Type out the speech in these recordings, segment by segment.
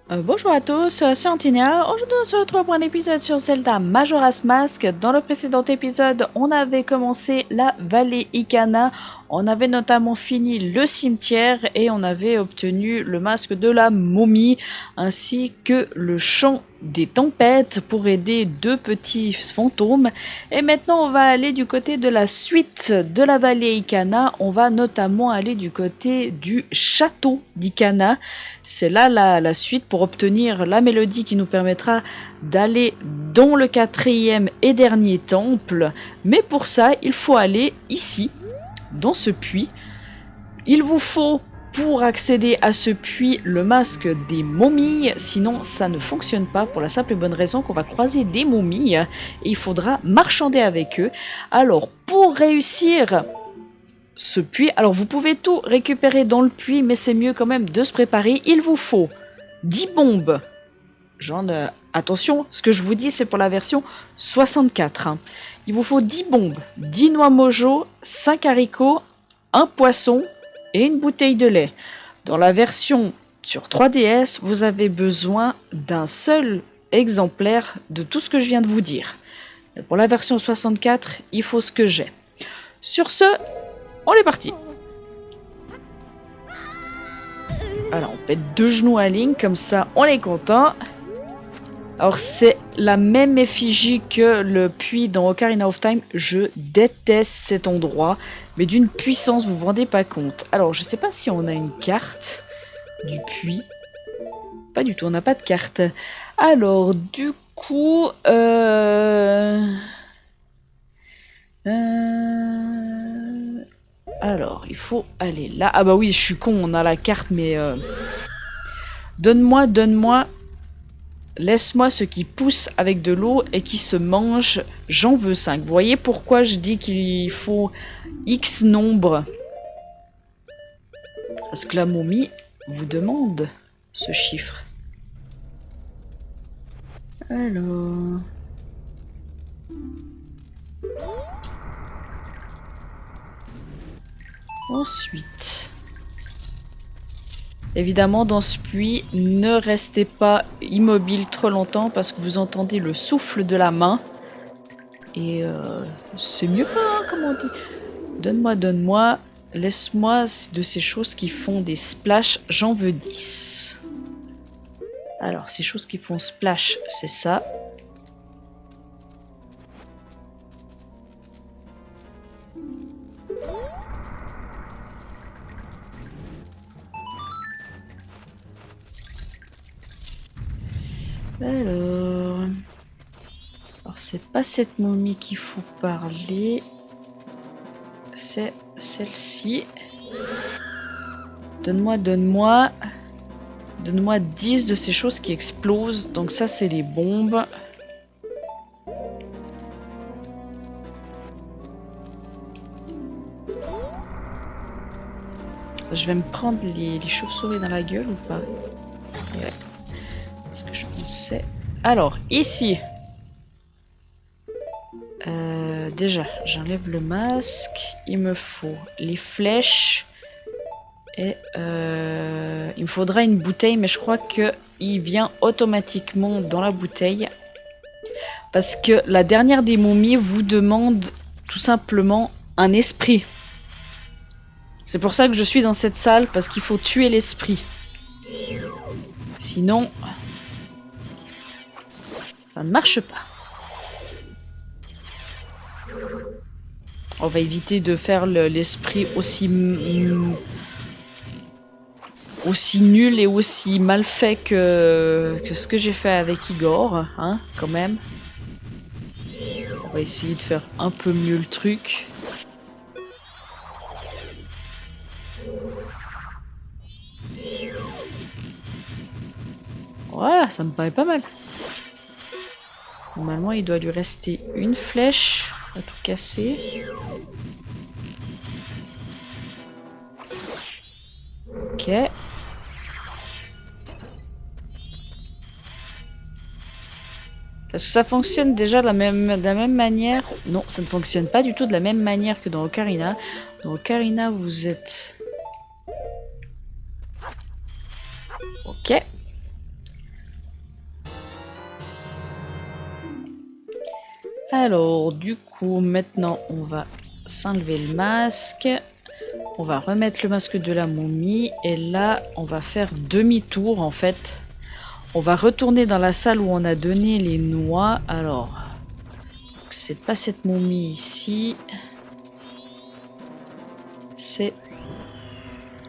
Bonjour à tous, c'est Antinia. Aujourd'hui on se retrouve pour un épisode sur Zelda Majora's Mask. Dans le précédent épisode, on avait commencé la vallée Ikana. On avait notamment fini le cimetière et on avait obtenu le masque de la momie ainsi que le chant des tempêtes pour aider deux petits fantômes. Et maintenant on va aller du côté de la suite de la vallée Ikana. On va notamment aller du côté du château d'Ikana. C'est là la suite pour obtenir la mélodie qui nous permettra d'aller dans le quatrième et dernier temple. Mais pour ça, il faut aller ici, dans ce puits. Il vous faut, pour accéder à ce puits, le masque des momies. Sinon, ça ne fonctionne pas pour la simple et bonne raison qu'on va croiser des momies et il faudra marchander avec eux. Alors, pour réussir ce puits, alors vous pouvez tout récupérer dans le puits, mais c'est mieux quand même de se préparer. Il vous faut 10 bombes. Attention, ce que je vous dis, c'est pour la version 64. Hein. Il vous faut 10 bombes, 10 noix mojo, 5 haricots, un poisson et une bouteille de lait. Dans la version sur 3DS, vous avez besoin d'un seul exemplaire de tout ce que je viens de vous dire. Mais pour la version 64, il faut ce que j'ai. Sur ce, on est parti. Alors on pète deux genoux à Link, comme ça on est content. Alors c'est la même effigie que le puits dans Ocarina of Time. Je déteste cet endroit, mais d'une puissance vous vous rendez pas compte. Alors je sais pas si on a une carte du puits. Pas du tout, on n'a pas de carte. Alors du coup... Alors, il faut aller là. Ah bah oui, je suis con, on a la carte, mais... Donne-moi... Laisse-moi ce qui pousse avec de l'eau et qui se mange. J'en veux 5. Vous voyez pourquoi je dis qu'il faut X nombre? Parce que la momie vous demande ce chiffre. Alors... Ensuite... Évidemment, dans ce puits, ne restez pas immobile trop longtemps parce que vous entendez le souffle de la main. Et c'est mieux pas, hein, comme on dit. Donne-moi, laisse-moi de ces choses qui font des splash, j'en veux 10. Alors, ces choses qui font splash, c'est ça. Alors c'est pas cette momie qu'il faut parler, c'est celle-ci. Donne-moi 10 de ces choses qui explosent. Donc ça c'est les bombes. Je vais me prendre les chauves-souris dans la gueule ou pas? Ouais. Ce que je pensais. Alors, ici. Déjà, j'enlève le masque. Il me faut les flèches. Et il me faudra une bouteille, mais je crois qu'il vient automatiquement dans la bouteille. Parce que la dernière des momies vous demande tout simplement un esprit. C'est pour ça que je suis dans cette salle, parce qu'il faut tuer l'esprit. Sinon, ça ne marche pas. On va éviter de faire l'esprit aussi nul et aussi mal fait que ce que j'ai fait avec Igor, hein, quand même. On va essayer de faire un peu mieux le truc. Voilà, ça me paraît pas mal. Normalement, il doit lui rester une flèche. On va tout casser. Ok. Est-ce que ça fonctionne déjà de la même manière? Non, ça ne fonctionne pas du tout de la même manière que dans Ocarina. Dans Ocarina, vous êtes... Ok. Alors, du coup, maintenant, on va s'enlever le masque. On va remettre le masque de la momie. Et là, on va faire demi-tour, en fait. On va retourner dans la salle où on a donné les noix. Alors, c'est pas cette momie ici. C'est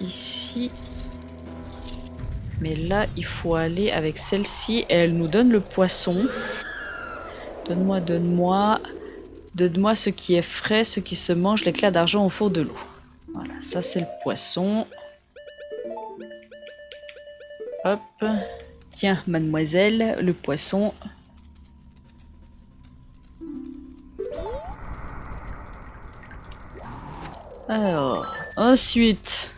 ici. Mais là, il faut aller avec celle-ci. Et elle nous donne le poisson. Donne-moi, donne-moi. Donne-moi ce qui est frais, ce qui se mange, l'éclat d'argent au fond de l'eau. Voilà, ça c'est le poisson. Hop. Tiens, mademoiselle, le poisson. Alors, ensuite,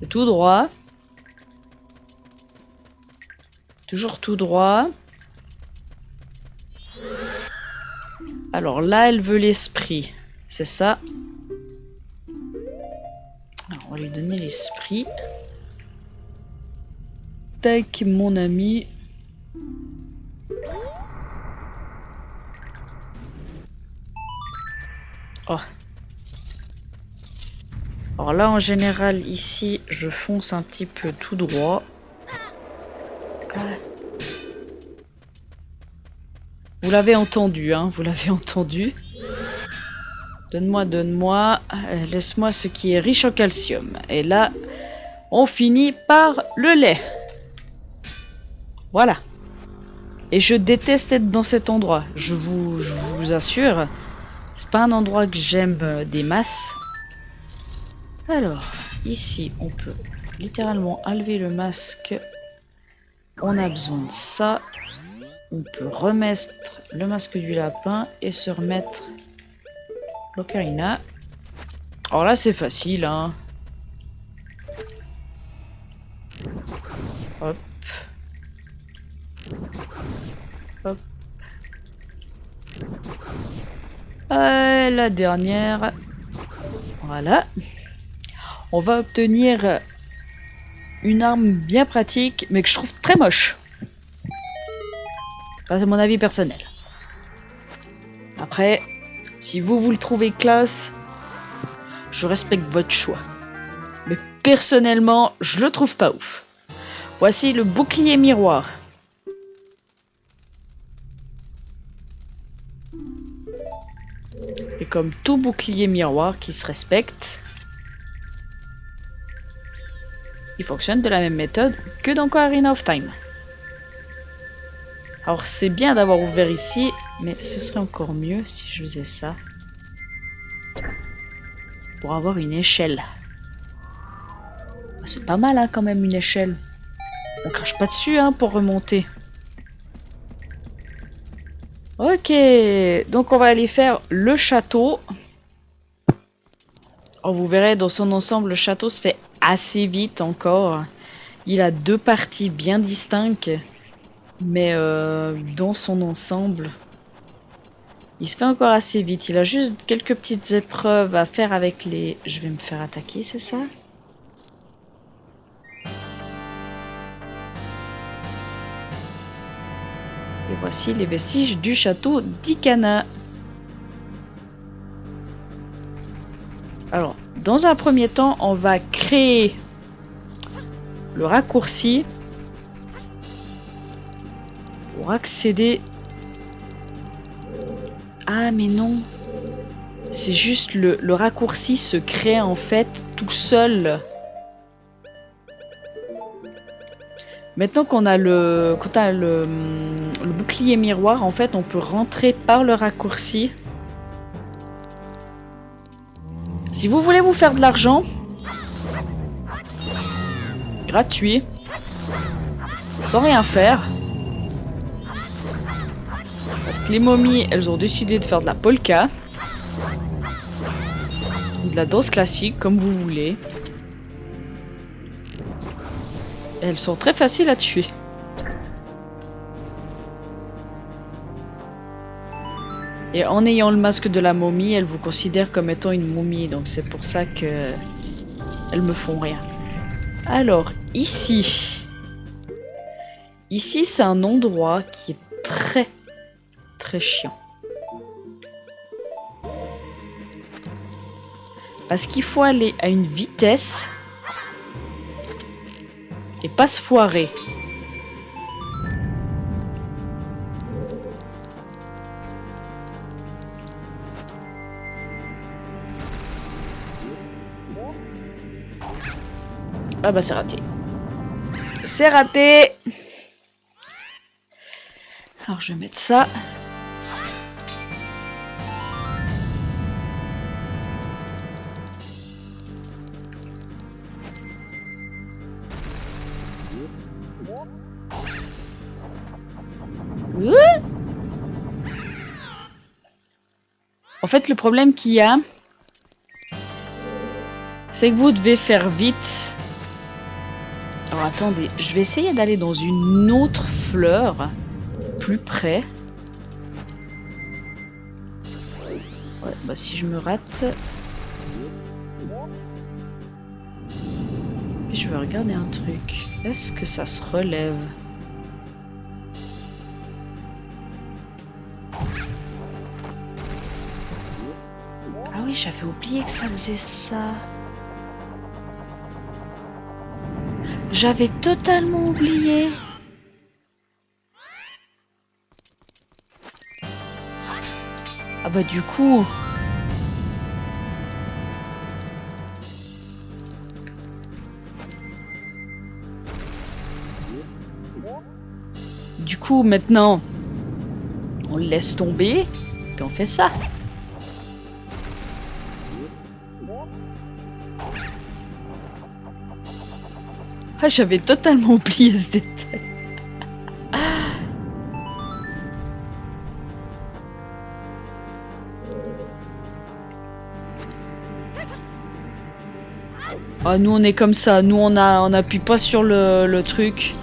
c'est tout droit. Toujours tout droit. Alors là, elle veut l'esprit. C'est ça. Alors, on va lui donner l'esprit. Tac, mon ami. Oh. Alors là, en général, ici, je fonce un petit peu tout droit. Ah. Vous l'avez entendu, hein, vous l'avez entendu. Donne-moi, donne-moi. Laisse-moi ce qui est riche en calcium. Et là, on finit par le lait. Voilà. Et je déteste être dans cet endroit. Je vous assure. C'est pas un endroit que j'aime des masses. Alors, ici, on peut littéralement enlever le masque. On a besoin de ça. On peut remettre le masque du lapin et se remettre l'ocarina. Alors là, c'est facile, hein. Hop. Hop. La dernière. Voilà. On va obtenir une arme bien pratique, mais que je trouve très moche. Ça, c'est mon avis personnel. Après, si vous le trouvez classe, je respecte votre choix. Mais personnellement, je le trouve pas ouf. Voici le bouclier miroir. Et comme tout bouclier miroir qui se respecte, il fonctionne de la même méthode que dans Ocarina of Time. Alors c'est bien d'avoir ouvert ici, mais ce serait encore mieux si je faisais ça. Pour avoir une échelle. C'est pas mal hein, quand même une échelle. On crache pas dessus hein, pour remonter. Ok, donc on va aller faire le château. Oh, vous verrez dans son ensemble, le château se fait assez vite encore. Il a deux parties bien distinctes. Mais dans son ensemble, il se fait encore assez vite. Il a juste quelques petites épreuves à faire avec les... Je vais me faire attaquer, c'est ça? Et voici les vestiges du château d'Ikana. Alors, dans un premier temps, on va créer le raccourci pour accéder... Ah mais non, c'est juste le raccourci se crée en fait tout seul. Maintenant qu'on a le bouclier miroir, en fait on peut rentrer par le raccourci. Si vous voulez vous faire de l'argent, gratuit, sans rien faire, parce que les momies, elles ont décidé de faire de la polka, ou de la danse classique, comme vous voulez. Et elles sont très faciles à tuer. Et en ayant le masque de la momie, elles vous considèrent comme étant une momie, donc c'est pour ça que elles me font rien. Alors, ici c'est un endroit qui est très chiant. Parce qu'il faut aller à une vitesse et pas se foirer. Ah bah c'est raté. C'est raté. Alors je vais mettre ça. En fait, le problème qu'il y a, c'est que vous devez faire vite. Alors attendez, je vais essayer d'aller dans une autre fleur, plus près. Ouais, bah si je me rate... Je vais regarder un truc. Est-ce que ça se relève? Ah oui, j'avais oublié que ça faisait ça. J'avais totalement oublié. Ah bah du coup... Du coup, maintenant, on le laisse tomber, puis on fait ça. Ah, j'avais totalement oublié ce détail. Ah, nous on est comme ça, nous on appuie pas sur le truc.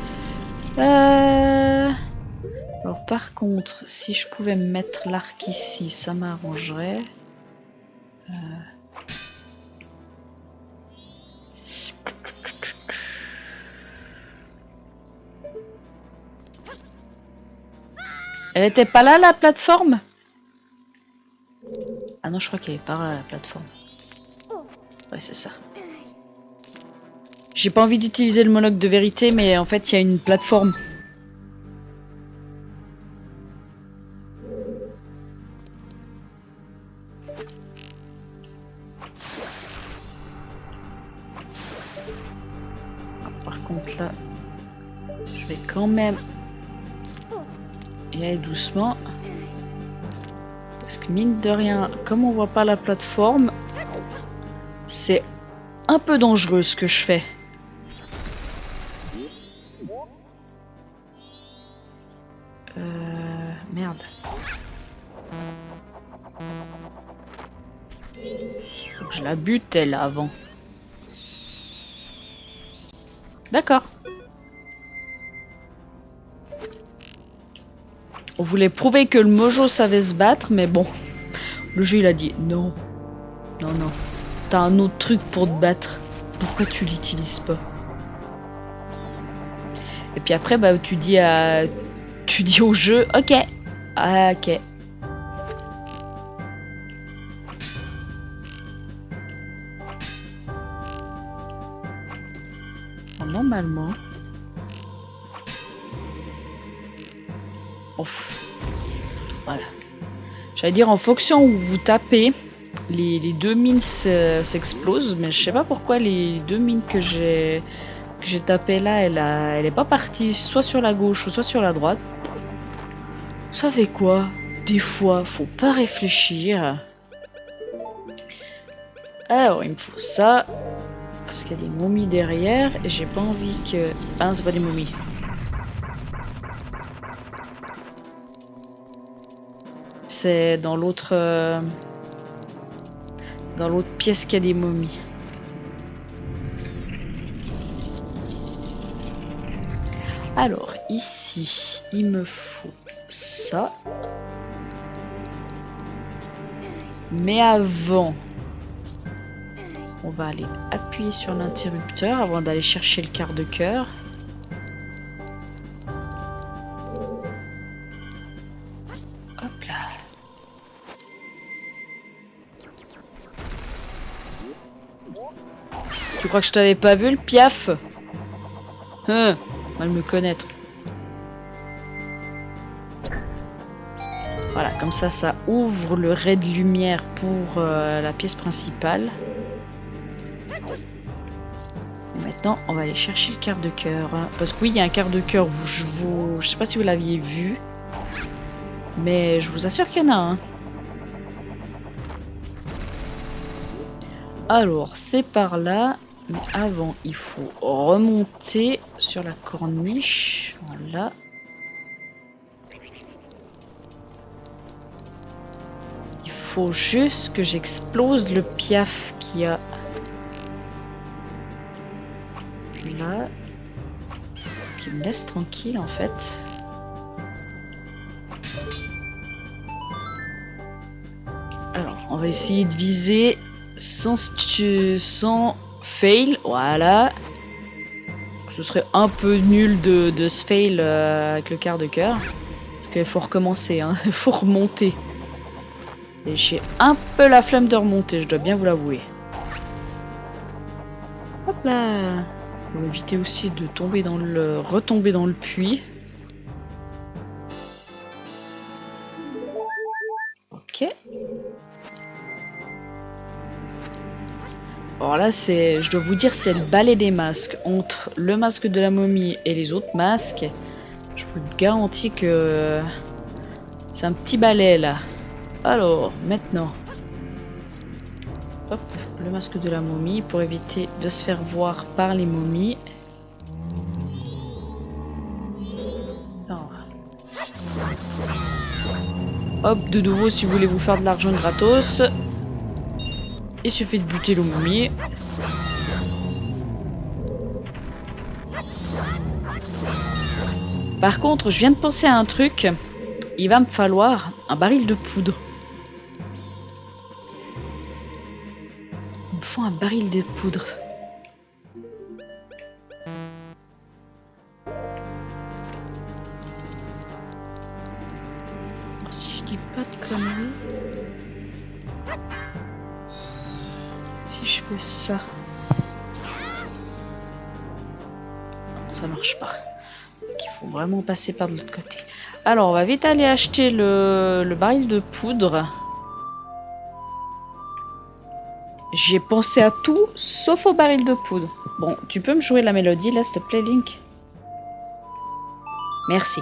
Alors par contre, si je pouvais mettre l'arc ici, ça m'arrangerait. Elle était pas là la plateforme? Ah non, je crois qu'elle est pas là la plateforme. Ouais, c'est ça. J'ai pas envie d'utiliser le monologue de vérité, mais en fait il y a une plateforme. Par contre là, je vais quand même y aller doucement. Parce que mine de rien, comme on voit pas la plateforme, c'est un peu dangereux ce que je fais. Merde. Faut que je la bute elle avant. D'accord. On voulait prouver que le Mojo savait se battre, mais bon. Le jeu il a dit non. Non, non. T'as un autre truc pour te battre. Pourquoi tu l'utilises pas? Et puis après, bah, tu dis au jeu, ok. Ah, ok. Normalement. Ouf. Voilà. J'allais dire en fonction où vous tapez, les deux mines s'explosent, mais je sais pas pourquoi les deux mines que j'ai tapées là, elle est pas partie soit sur la gauche ou soit sur la droite. Vous savez quoi? Des fois, faut pas réfléchir. Alors, il me faut ça. Parce qu'il y a des momies derrière et j'ai pas envie que... Ah non, c'est pas des momies. C'est dans l'autre pièce qu'il y a des momies. Alors, ici, il me faut ça. Mais avant... On va aller appuyer sur l'interrupteur avant d'aller chercher le quart de cœur. Hop Tu crois que je t'avais pas vu, le piaf? Mal me connaître. Voilà, comme ça ouvre le ray de lumière pour la pièce principale. Et maintenant, on va aller chercher le quart de cœur. Parce que oui, il y a un quart de cœur. Je sais pas si vous l'aviez vu. Mais je vous assure qu'il y en a un. Alors, c'est par là. Mais avant, il faut remonter sur la corniche. Voilà. Il faut juste que j'explose le piaf qu'il y a là. Qui me laisse tranquille en fait. Alors, on va essayer de viser sans fail. Voilà. Ce serait un peu nul de se fail avec le quart de cœur. Parce qu'il faut recommencer, hein. Il faut remonter. Et j'ai un peu la flemme de remonter, je dois bien vous l'avouer. Hop là. Pour éviter aussi de tomber retomber dans le puits. Ok. Alors là, je dois vous dire, c'est le balai des masques. Entre le masque de la momie et les autres masques, je vous garantis que c'est un petit balai là. Alors, maintenant, hop, le masque de la momie pour éviter de se faire voir par les momies. Alors. Hop, de nouveau, si vous voulez vous faire de l'argent gratos, il suffit de buter le momie. Par contre, je viens de penser à un truc. Il va me falloir un baril de poudre. Il me faut un baril de poudre. Alors, si je dis pas de conneries... Si je fais ça... Non, ça marche pas. Donc il faut vraiment passer par de l'autre côté. Alors, on va vite aller acheter le baril de poudre. J'ai pensé à tout, sauf au baril de poudre. Bon, tu peux me jouer la mélodie, là, s'il te plaît, Link? Merci.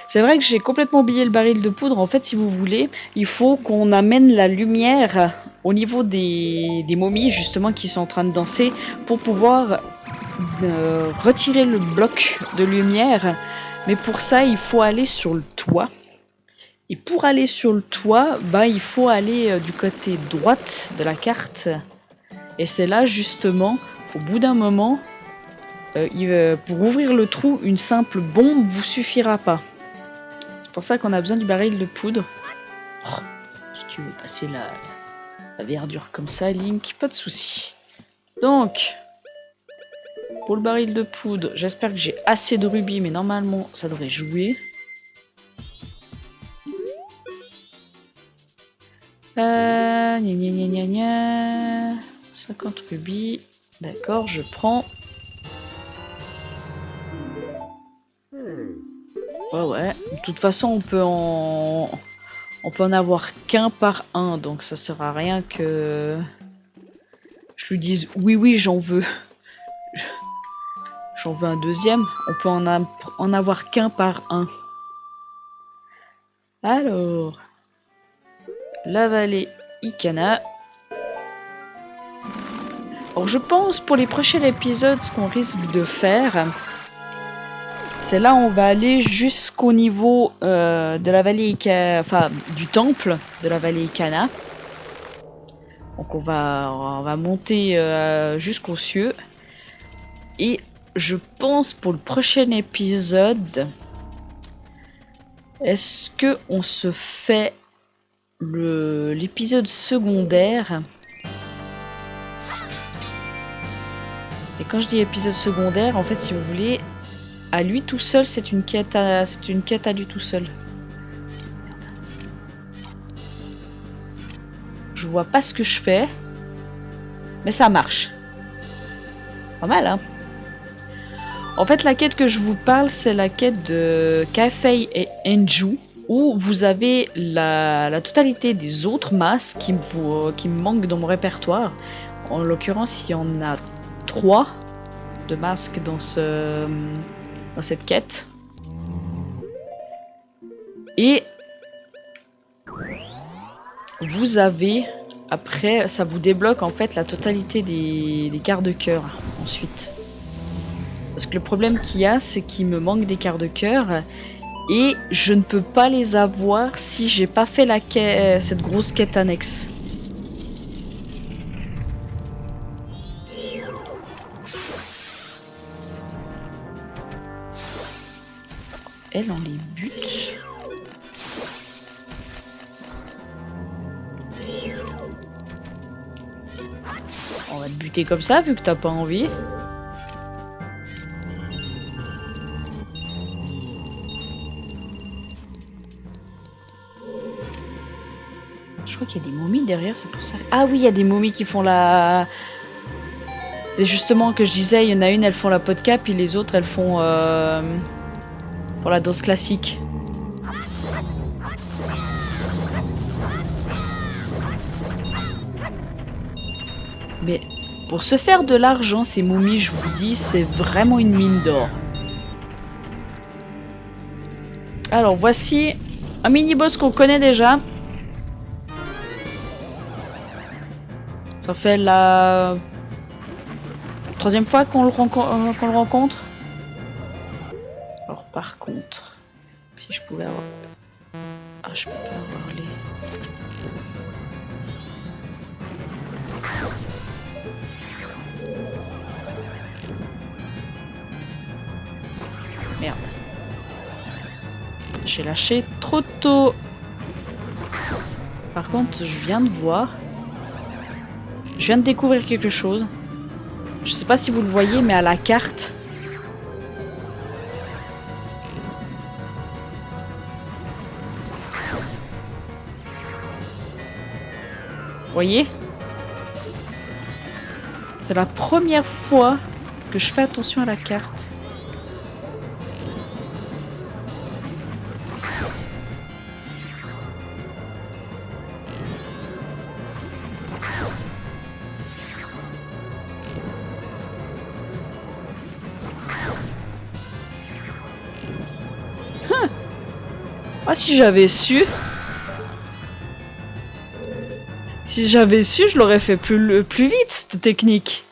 C'est vrai que j'ai complètement oublié le baril de poudre. En fait, si vous voulez, il faut qu'on amène la lumière au niveau des momies, justement, qui sont en train de danser, pour pouvoir retirer le bloc de lumière. Mais pour ça, il faut aller sur le toit. Et pour aller sur le toit, bah, il faut aller du côté droite de la carte. Et c'est là, justement, au bout d'un moment, pour ouvrir le trou, une simple bombe vous suffira pas. C'est pour ça qu'on a besoin du baril de poudre. Oh, si tu veux passer la verdure comme ça, Link, pas de souci. Donc, pour le baril de poudre, j'espère que j'ai assez de rubis, mais normalement, ça devrait jouer. Gna gna gna gna gna. 50 rubis. D'accord, je prends. Ouais. De toute façon, on peut en avoir qu'un par un, donc ça sert à rien que je lui dise oui, j'en veux. J'en veux un deuxième. On peut en avoir qu'un par un. Alors, la vallée Ikana. Alors je pense pour les prochains épisodes, ce qu'on risque de faire, c'est là on va aller jusqu'au niveau de la vallée Ikana, enfin du temple de la vallée Ikana. Donc on va monter jusqu'aux cieux. Et je pense pour le prochain épisode, est-ce que on se fait l'épisode secondaire? Et quand je dis épisode secondaire, en fait, si vous voulez, à lui tout seul, c'est une quête à lui tout seul. Je vois pas ce que je fais, mais ça marche. Pas mal, hein. En fait, la quête que je vous parle, c'est la quête de Kafei et Enju, où vous avez la totalité des autres masques qui me manquent dans mon répertoire. En l'occurrence, il y en a 3 de masques dans cette quête. Et vous avez, après, ça vous débloque en fait la totalité des quarts de cœur ensuite. Parce que le problème qu'il y a, c'est qu'il me manque des quarts de cœur et je ne peux pas les avoir si j'ai pas fait cette grosse quête annexe. Elle, on les bute. On va te buter comme ça vu que t'as pas envie. Je crois qu'il y a des momies derrière, c'est pour ça. Ah oui, il y a des momies qui font la... C'est justement que je disais, il y en a une, elles font la podcast, puis les autres, elles font pour la danse classique. Mais pour se faire de l'argent, ces momies, je vous dis, c'est vraiment une mine d'or. Alors, voici un mini-boss qu'on connaît déjà. Ça fait la 3e fois qu'on le rencontre. Alors, par contre, si je pouvais avoir... Ah, je peux pas avoir les... Merde. J'ai lâché trop tôt. Par contre, je viens de voir. Je viens de découvrir quelque chose. Je sais pas si vous le voyez, mais à la carte... Vous voyez? C'est la première fois que je fais attention à la carte. Ah, si j'avais su... Si j'avais su, je l'aurais fait plus vite, cette technique.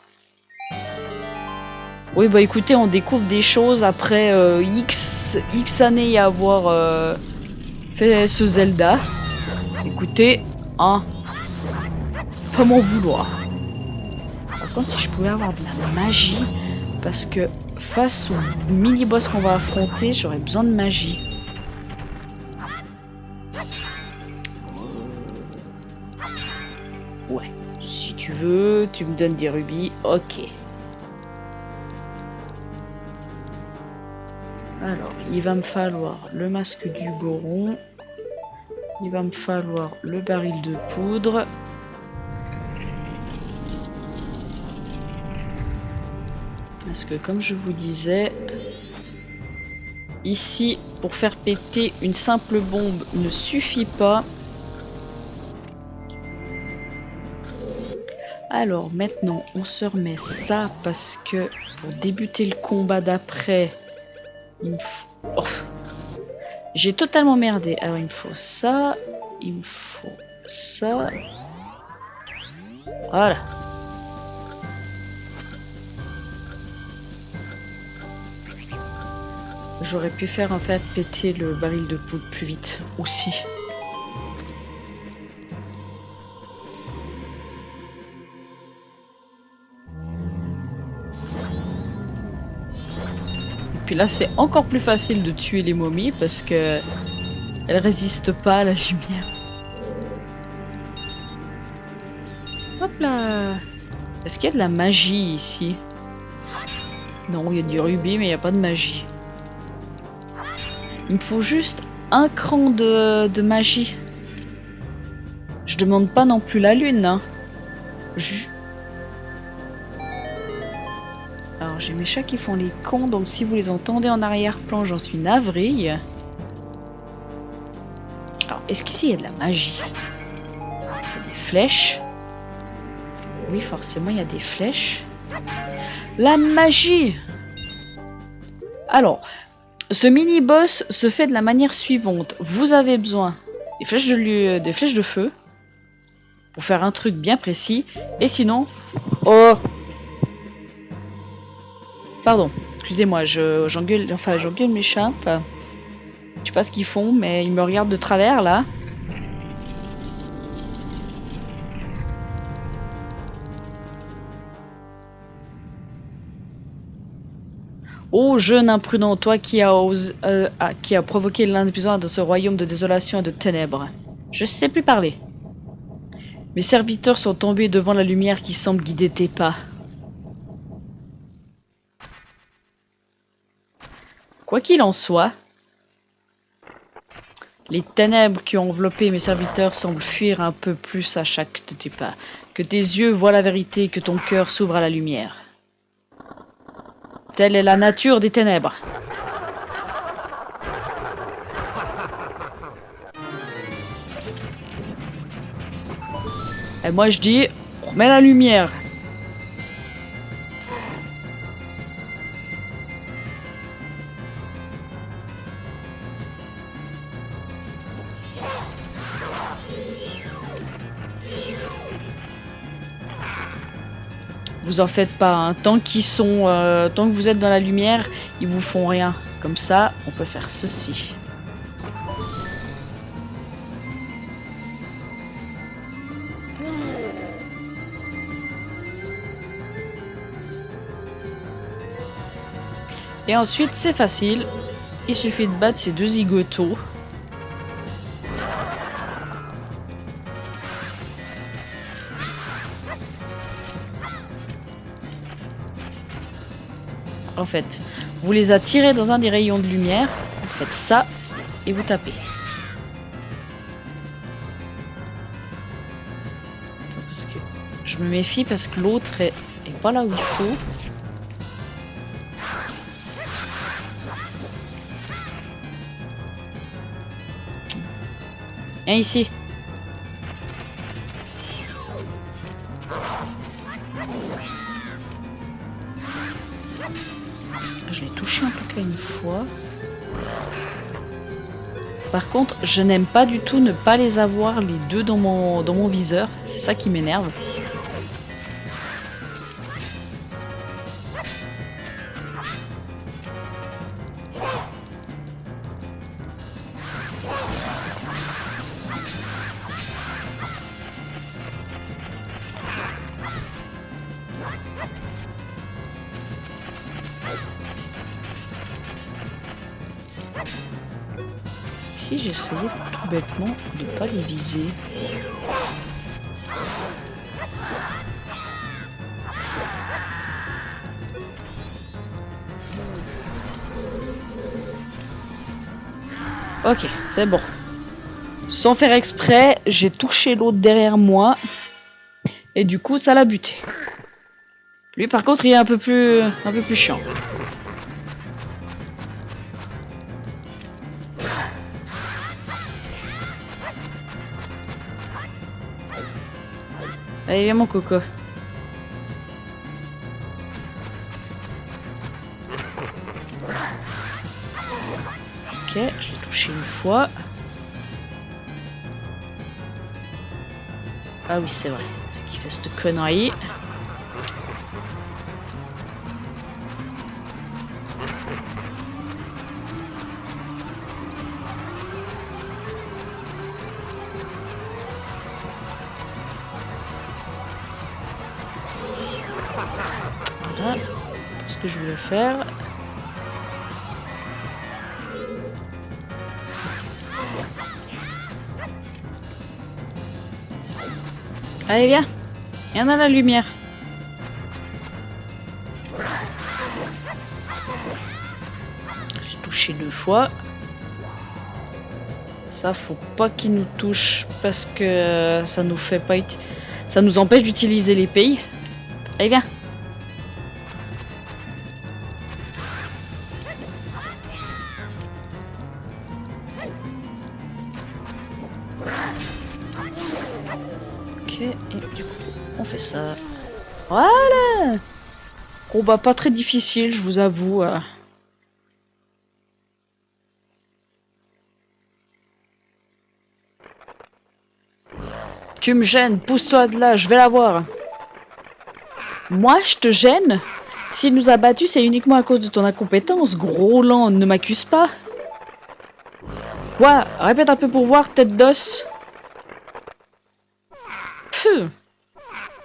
Oui, bah écoutez, on découvre des choses après X années à avoir fait ce Zelda. Écoutez, hein, pas m'en vouloir. Par contre, si je pouvais avoir de la magie, parce que face au mini-boss qu'on va affronter, j'aurais besoin de magie. Ouais, si tu veux, tu me donnes des rubis, ok. Alors, il va me falloir le masque du Goron. Il va me falloir le baril de poudre. Parce que comme je vous disais, ici, pour faire péter une simple bombe ne suffit pas. Alors maintenant, on se remet ça parce que pour débuter le combat d'après, il me faut... Oh. J'ai totalement merdé. Alors il me faut ça, il me faut ça. Voilà. J'aurais pu faire en fait péter le baril de poudre plus vite aussi. Puis là c'est encore plus facile de tuer les momies parce que elles résistent pas à la lumière. Hop là. Est-ce qu'il y a de la magie ici? Non, il y a du rubis mais il n'y a pas de magie. Il me faut juste un cran de magie. Je demande pas non plus la lune, hein. Alors j'ai mes chats qui font les cons, donc si vous les entendez en arrière-plan, j'en suis navrée. Alors est-ce qu'ici il y a de la magie? Il y a des flèches. Oui, forcément il y a des flèches. La magie! Alors, ce mini-boss se fait de la manière suivante. Vous avez besoin des flèches de feu pour faire un truc bien précis. Et sinon... Oh! Pardon, excusez-moi, j'engueule mes chats. Enfin, je sais pas ce qu'ils font, mais ils me regardent de travers là. Ô jeune imprudent, toi qui a provoqué l'épuisement de ce royaume de désolation et de ténèbres. Je sais plus parler. Mes serviteurs sont tombés devant la lumière qui semble guider tes pas. Quoi qu'il en soit, les ténèbres qui ont enveloppé mes serviteurs semblent fuir un peu plus à chaque de tes pas. Que tes yeux voient la vérité, que ton cœur s'ouvre à la lumière. Telle est la nature des ténèbres. Et moi je dis, on met la lumière. Vous en faites pas, hein. Tant que vous êtes dans la lumière, ils vous font rien. Comme ça, on peut faire ceci. Et ensuite, c'est facile. Il suffit de battre ces deux zigotos. En fait, vous les attirez dans un des rayons de lumière, vous faites ça et vous tapez. Parce que je me méfie parce que l'autre est pas là où il faut. Viens ici. Je l'ai touché en tout cas une fois. Par contre, je n'aime pas du tout ne pas les avoir les deux dans mon viseur. C'est ça qui m'énerve. Si j'essayais tout bêtement de pas les viser. Ok, c'est bon. Sans faire exprès, j'ai touché l'autre derrière moi. Et du coup, ça l'a buté. Lui, par contre, il est un peu plus chiant. Allez, viens mon coco. Ok, je l'ai touché une fois. Ah oui, c'est vrai. C'est qu'il fait cette connerie. Voilà. Ce que je voulais faire. Allez, viens. Viens dans la lumière. J'ai touché deux fois. Ça, faut pas qu'il nous touche parce que ça nous fait pas... Ça nous empêche d'utiliser l'épée. Allez, viens. Ok, et du coup, on fait ça. Voilà. Combat pas très difficile, je vous avoue. Tu me gênes, pousse-toi de là, je vais la voir. Moi, je te gêne? S'il nous a battus, c'est uniquement à cause de ton incompétence. Gros lent, ne m'accuse pas. Quoi? Répète un peu pour voir, tête d'os. Pfff.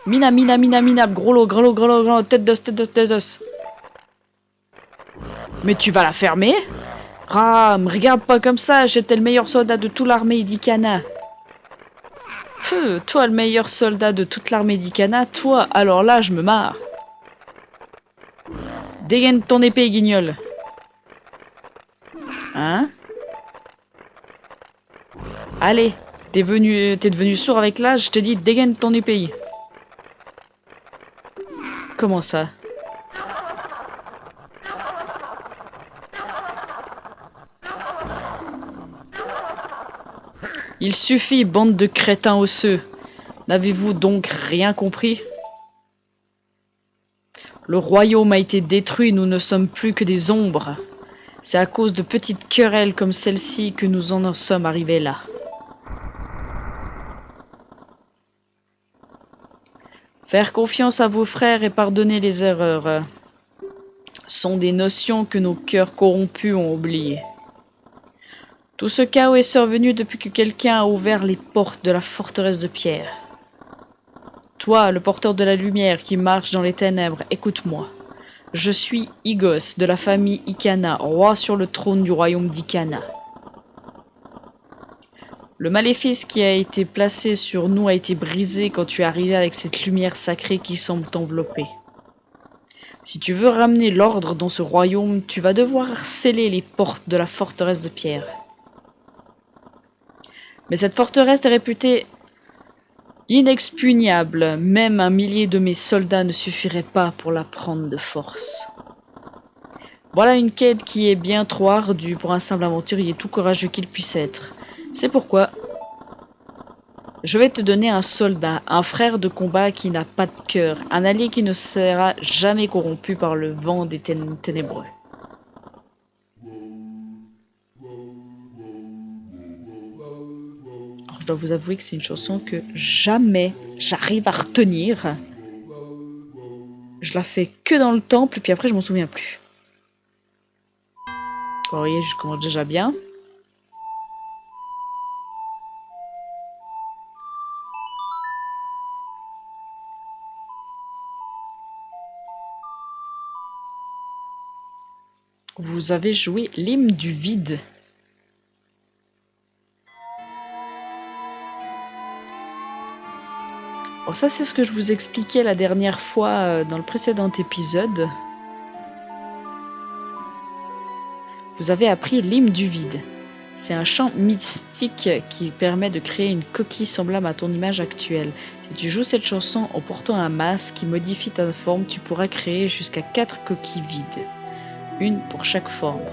Mina, gros lot, tête d'os. Mais tu vas la fermer? Ram, regarde pas comme ça, j'étais le meilleur soldat de toute l'armée d'Ikana. Toi le meilleur soldat de toute l'armée d'Ikana, toi, alors là je me marre. Dégaine ton épée, guignol. Hein? Allez, t'es devenu sourd avec l'âge, je te dis dégaine ton épée. Comment ça? Il suffit, bande de crétins osseux. N'avez-vous donc rien compris? Le royaume a été détruit, nous ne sommes plus que des ombres. C'est à cause de petites querelles comme celle-ci que nous en sommes arrivés là. Faire confiance à vos frères et pardonner les erreurs sont des notions que nos cœurs corrompus ont oubliées. Tout ce chaos est survenu depuis que quelqu'un a ouvert les portes de la forteresse de pierre. Toi, le porteur de la lumière qui marche dans les ténèbres, écoute-moi. Je suis Igos de la famille Ikana, roi sur le trône du royaume d'Ikana. Le maléfice qui a été placé sur nous a été brisé quand tu es arrivé avec cette lumière sacrée qui semble t'envelopper. Si tu veux ramener l'ordre dans ce royaume, tu vas devoir sceller les portes de la forteresse de pierre. Mais cette forteresse est réputée inexpugnable. Même un millier de mes soldats ne suffirait pas pour la prendre de force. Voilà une quête qui est bien trop ardue pour un simple aventurier tout courageux qu'il puisse être. C'est pourquoi je vais te donner un soldat, un frère de combat qui n'a pas de cœur, un allié qui ne sera jamais corrompu par le vent des ténébreux. Alors, je dois vous avouer que c'est une chanson que jamais j'arrive à retenir. Je la fais que dans le temple, puis après je m'en souviens plus. Vous voyez, je commence déjà bien. Vous avez joué l'hymne du vide. Bon, ça c'est ce que je vous expliquais la dernière fois dans le précédent épisode. Vous avez appris l'hymne du vide. C'est un chant mystique qui permet de créer une coquille semblable à ton image actuelle. Si tu joues cette chanson en portant un masque qui modifie ta forme, tu pourras créer jusqu'à 4 coquilles vides. Une pour chaque forme.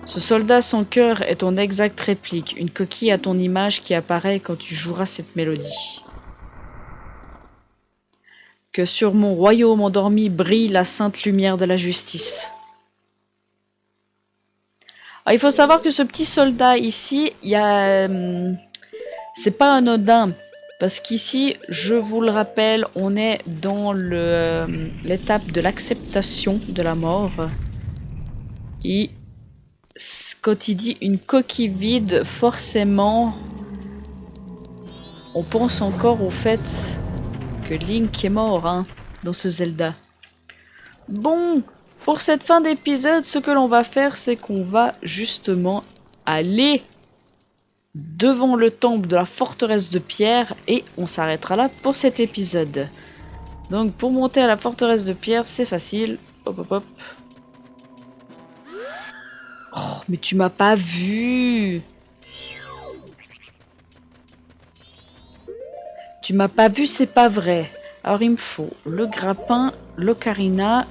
Ce soldat sans cœur est ton exacte réplique, une coquille à ton image qui apparaît quand tu joueras cette mélodie. Que sur mon royaume endormi brille la sainte lumière de la justice. Alors, il faut savoir que ce petit soldat ici, c'est pas anodin. Parce qu'ici, je vous le rappelle, on est dans l'étape de l'acceptation de la mort. Et quand il dit une coquille vide, forcément, on pense encore au fait que Link est mort hein, dans ce Zelda. Bon, pour cette fin d'épisode, ce que l'on va faire, c'est qu'on va justement aller devant le temple de la forteresse de pierre et on s'arrêtera là pour cet épisode. Donc pour monter à la forteresse de pierre, c'est facile. Hop hop hop. Oh, mais tu m'as pas vu. Tu m'as pas vu, c'est pas vrai. Alors il me faut le grappin, l'ocarina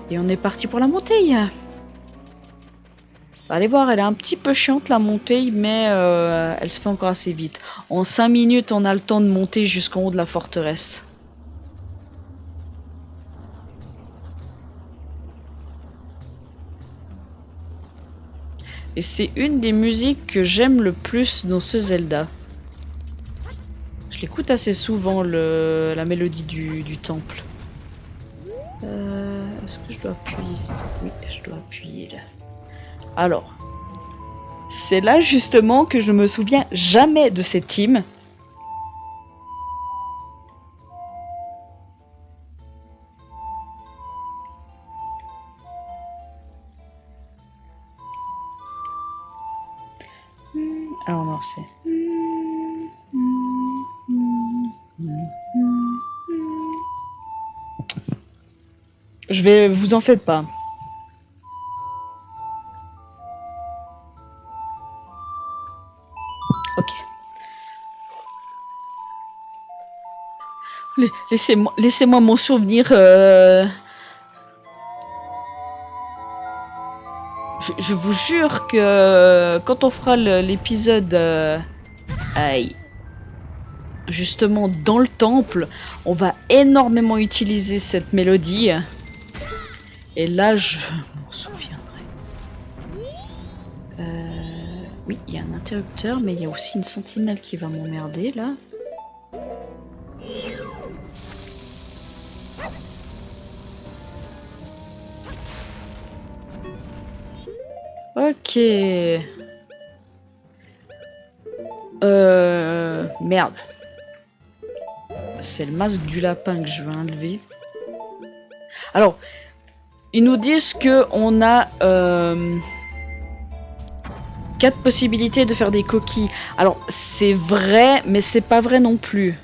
et on est parti pour la montée. Allez voir, elle est un petit peu chiante la montée, mais elle se fait encore assez vite. En 5 minutes, on a le temps de monter jusqu'en haut de la forteresse. Et c'est une des musiques que j'aime le plus dans ce Zelda. Je l'écoute assez souvent, la mélodie du temple. Est-ce que je dois appuyer? Oui, je dois appuyer là. Alors, c'est là justement que je me souviens jamais de cette team. Alors non, c'est... Je vais... Vous en faites pas. Ok. Laissez-moi m'en souvenir. Je vous jure que quand on fera l'épisode... aïe. Justement dans le temple, on va énormément utiliser cette mélodie. Et là, je m'en souviendrai. Oui, il y a un interrupteur, mais il y a aussi une sentinelle qui va m'emmerder là. Ok. Merde. C'est le masque du lapin que je vais enlever. Alors, ils nous disent que on a 4 possibilités de faire des coquilles. Alors, c'est vrai, mais c'est pas vrai non plus.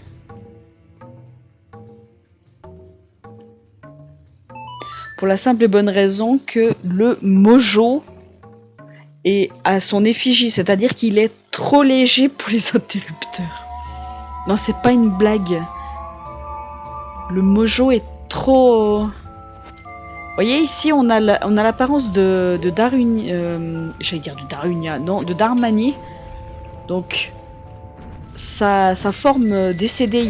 Pour la simple et bonne raison que le mojo est à son effigie, c'est-à-dire qu'il est trop léger pour les interrupteurs. Non, c'est pas une blague. Le mojo est trop... Vous voyez ici, on a l'apparence de Darunia, j'allais dire de Darunia, non, de Darmani. Donc, sa forme décédée.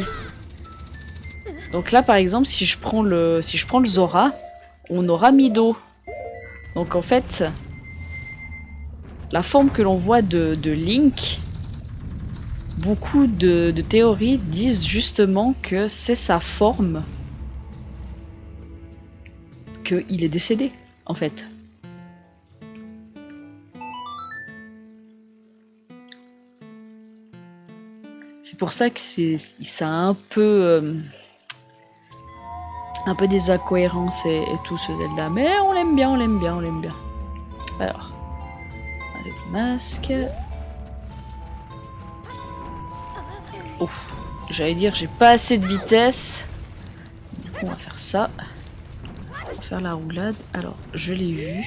Donc là, par exemple, si je prends le Zora, on aura Mido. Donc en fait, la forme que l'on voit de Link, beaucoup de théories disent justement que c'est sa forme qu'il est décédé, en fait. C'est pour ça que ça a un peu des incohérences et tout ce Zelda. Mais on l'aime bien, on l'aime bien, on l'aime bien. Alors, avec le masque. Ouf, j'allais dire j'ai pas assez de vitesse. Du coup, on va faire ça. On va faire la roulade. Alors, je l'ai vue.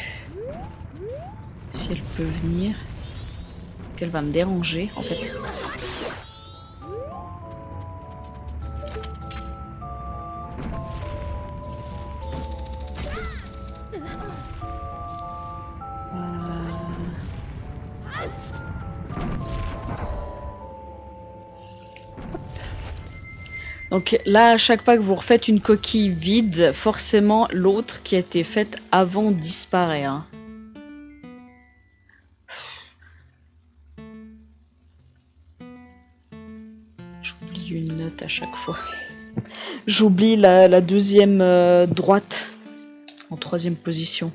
Si elle peut venir. Qu'elle va me déranger, en fait. Donc là, à chaque fois que vous refaites une coquille vide, forcément l'autre qui a été faite avant disparaît. Hein. J'oublie une note à chaque fois. J'oublie la deuxième droite en 3e position.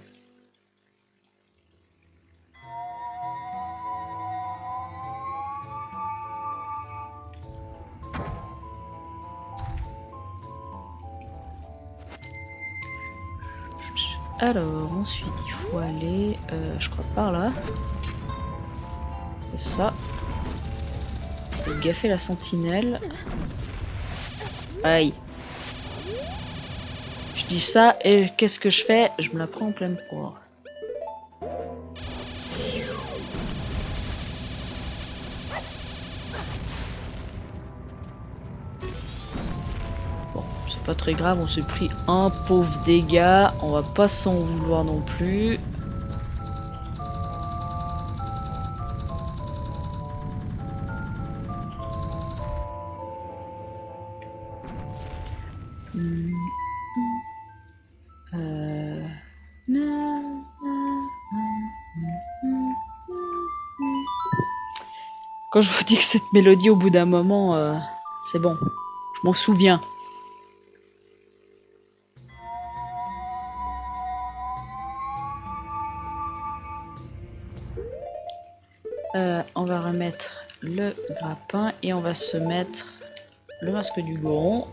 Alors, ensuite, il faut aller, je crois, par là. C'est ça. Faut gaffer la sentinelle. Aïe. Je dis ça, et qu'est-ce que je fais? Je me la prends en pleine poire. Pas très grave, on s'est pris un pauvre dégât, on va pas s'en vouloir non plus. Quand je vous dis que cette mélodie, au bout d'un moment, c'est bon. Je m'en souviens. On va remettre le grappin et on va se mettre le masque du Goron.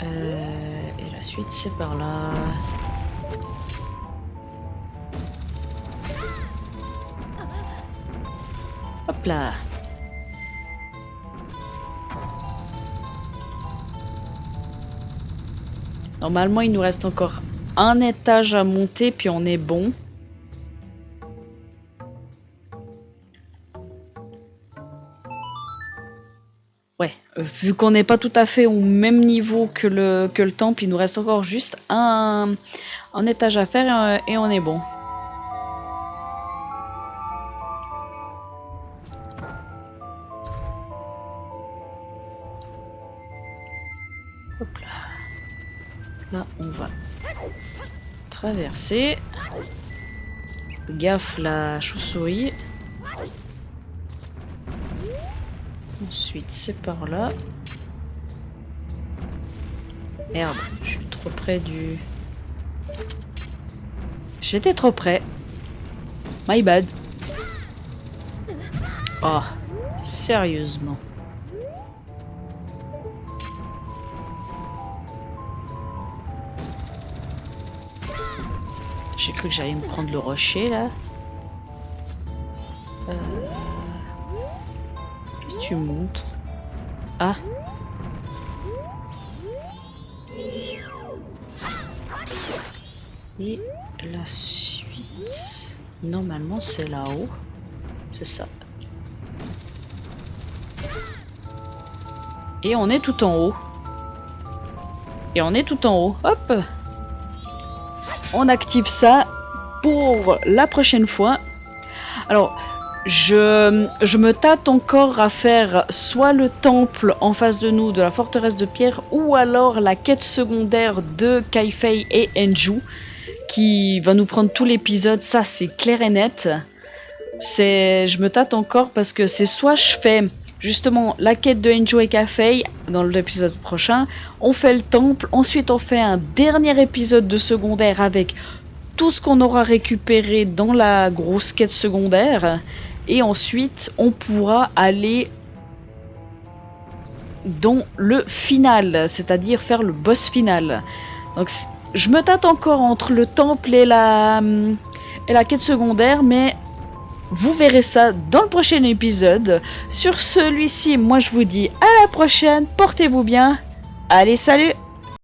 Et la suite, c'est par là. Hop là. Normalement, il nous reste encore un étage à monter, puis on est bon. Ouais, vu qu'on n'est pas tout à fait au même niveau que le temple, il nous reste encore juste un étage à faire et on est bon. Hop là. Là, on va traverser. Gaffe la chauve-souris. Ensuite, c'est par là. Merde, je suis trop près du... J'étais trop près. My bad. Oh, sérieusement. J'ai cru que j'allais me prendre le rocher, là. Qu'est-ce que tu montes? Ah. Et la suite... Normalement, c'est là-haut. C'est ça. Et on est tout en haut. Et on est tout en haut. Hop! On active ça pour la prochaine fois. Alors, je me tâte encore à faire soit le temple en face de nous de la forteresse de pierre, ou alors la quête secondaire de Kaifei et Enju, qui va nous prendre tout l'épisode. Ça, c'est clair et net. Je me tâte encore parce que c'est soit je fais justement la quête de Enju et Kaifei dans l'épisode prochain, on fait le temple, ensuite on fait un dernier épisode de secondaire avec tout ce qu'on aura récupéré dans la grosse quête secondaire, et ensuite on pourra aller dans le final, c'est-à-dire faire le boss final. Donc je me tâte encore entre le temple et la quête secondaire, mais vous verrez ça dans le prochain épisode. Sur celui-ci, moi je vous dis à la prochaine, portez-vous bien. Allez, salut!